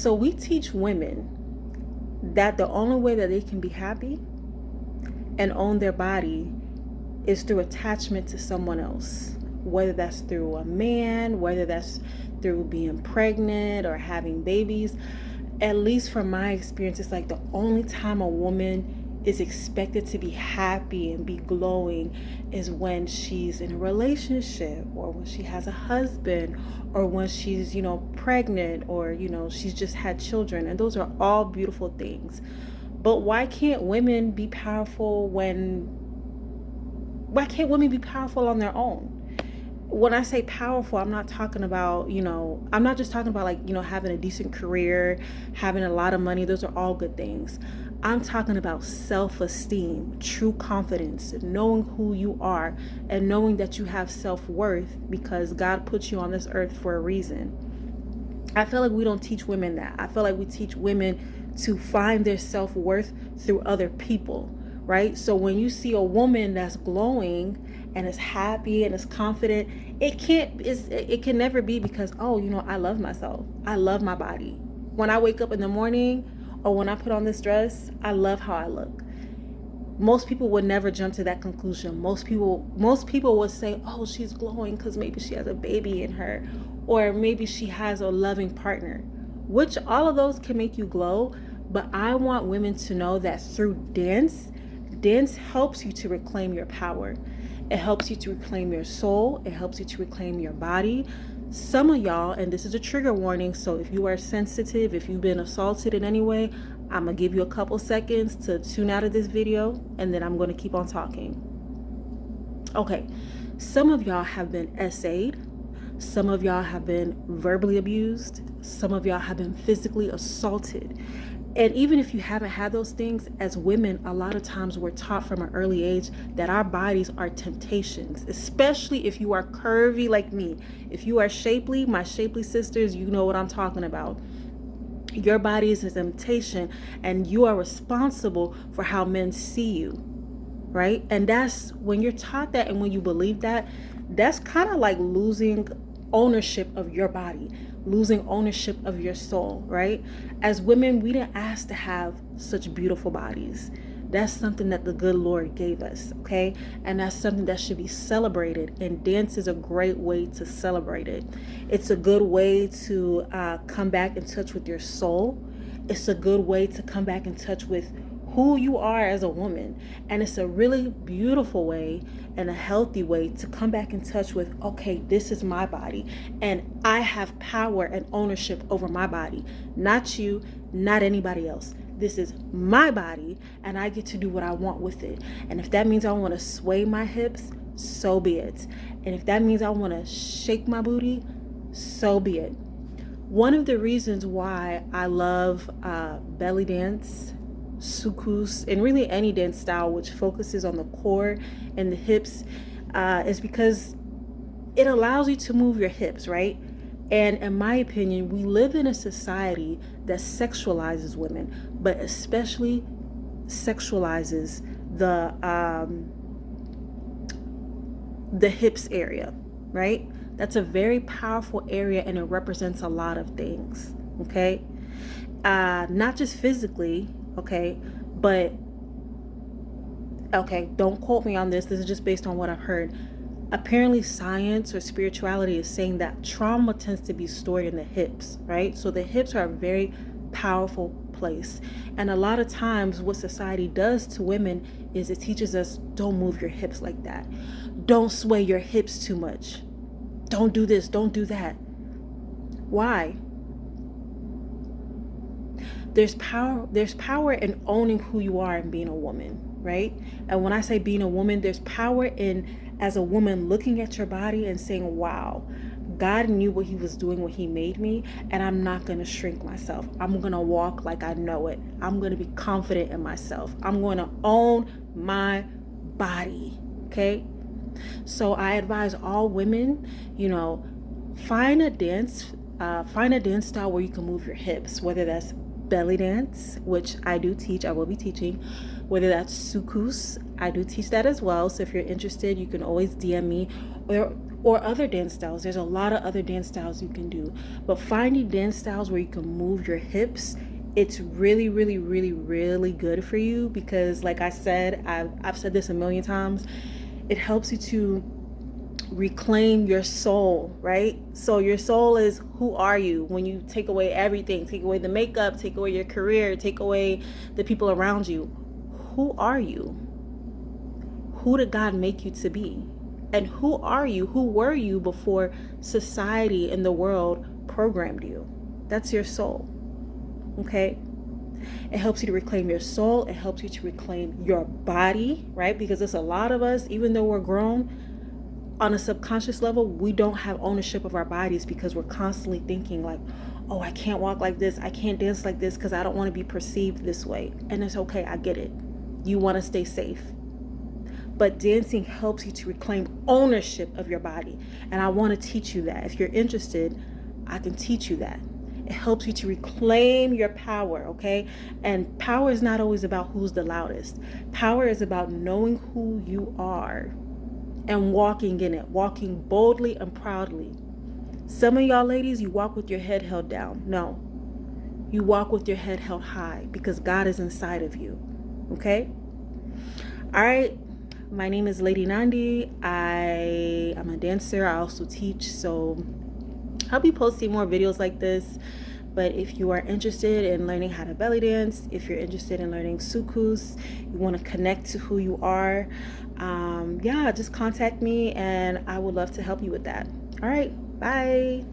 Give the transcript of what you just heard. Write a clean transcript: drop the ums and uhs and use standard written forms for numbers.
So we teach women that the only way that they can be happy and own their body is through attachment to someone else, whether that's through a man, whether that's through being pregnant or having babies. At least from my experience, it's like the only time a woman is expected to be happy and be glowing is when she's in a relationship, or when she has a husband, or when she's, pregnant, or, she's just had children. And those are all beautiful things. But why can't women be powerful on their own? When I say powerful, I'm not talking about, I'm not just talking about like, having a decent career, having a lot of money. Those are all good things. I'm talking about self-esteem, true confidence, knowing who you are, and knowing that you have self-worth because God put you on this earth for a reason. I feel like we don't teach women that. I feel like we teach women to find their self-worth through other people, right? So when you see a woman that's glowing and is happy and is confident, it can never be because, I love myself. I love my body. When I wake up in the morning, or when I put on this dress, I love how I look. Most people would never jump to that conclusion. Most people would say, oh, she's glowing because maybe she has a baby in her, or maybe she has a loving partner, which all of those can make you glow. But I want women to know that through dance helps you to reclaim your power. It helps you to reclaim your soul. It helps you to reclaim your body. Some of y'all, and this is a trigger warning, so if you are sensitive, if you've been assaulted in any way, I'm going to give you a couple seconds to tune out of this video, and then I'm going to keep on talking. Okay, some of y'all have been SA'd. Some of y'all have been verbally abused. Some of y'all have been physically assaulted. And even if you haven't had those things, as women, a lot of times we're taught from an early age that our bodies are temptations, especially if you are curvy like me. If you are shapely, my shapely sisters, you know what I'm talking about. Your body is a temptation, and you are responsible for how men see you, right? And that's when you're taught that, and when you believe that, that's kind of like losing ownership of your body, losing ownership of your soul, right? As women, we didn't ask to have such beautiful bodies. That's something that the good Lord gave us, okay? And that's something that should be celebrated. And dance is a great way to celebrate it. It's a good way to come back in touch with your soul. It's a good way to come back in touch with who you are as a woman. And it's a really beautiful way and a healthy way to come back in touch with, okay, this is my body and I have power and ownership over my body, not you, not anybody else. This is my body and I get to do what I want with it. And if that means I want to sway my hips, so be it. And if that means I want to shake my booty, so be it. One of the reasons why I love belly dance, soukous, and really any dance style which focuses on the core and the hips is because it allows you to move your hips, right? And in my opinion, we live in a society that sexualizes women, but especially sexualizes the hips area, right? That's a very powerful area, and it represents a lot of things, okay? Not just physically, okay, but okay, don't quote me on this. This is just based on what I've heard. Apparently science or spirituality is saying that trauma tends to be stored in the hips, right? So the hips are a very powerful place. And a lot of times what society does to women is it teaches us, don't move your hips like that. Don't sway your hips too much. Don't do this, don't do that. Why? There's power in owning who you are and being a woman, right? And when I say being a woman, there's power in, as a woman, looking at your body and saying, wow, God knew what he was doing when he made me, and I'm not going to shrink myself. I'm going to walk like I know it. I'm going to be confident in myself. I'm going to own my body, okay? So I advise all women, find a dance style where you can move your hips, whether that's belly dance, which I do teach, I will be teaching, whether that's soukous, I do teach that as well. So if you're interested, you can always DM me, or other dance styles. There's a lot of other dance styles you can do, but finding dance styles where you can move your hips, it's really, really, really, really good for you, because like I said, I've said this a million times, it helps you to reclaim your soul, right? So your soul is, who are you when you take away everything, take away the makeup, take away your career, take away the people around you. Who are you? Who did God make you to be? And who are you? Who were you before society and the world programmed you? That's your soul. Okay? It helps you to reclaim your soul. It helps you to reclaim your body, right? Because there's a lot of us, even though we're grown, on a subconscious level, we don't have ownership of our bodies, because we're constantly thinking like, oh, I can't walk like this, I can't dance like this, because I don't want to be perceived this way. And it's okay, I get it. You want to stay safe. But dancing helps you to reclaim ownership of your body. And I want to teach you that. If you're interested, I can teach you that. It helps you to reclaim your power, okay? And power is not always about who's the loudest. Power is about knowing who you are and walking in it, walking boldly and proudly. Some of y'all ladies, you walk with your head held down. No, you walk with your head held high, because God is inside of you, okay? All right. My name is Lady Nandi. I am a dancer. I also teach. So I'll be posting more videos like this. But if you are interested in learning how to belly dance, if you're interested in learning sukus, you want to connect to who you are, just contact me and I would love to help you with that. All right. Bye.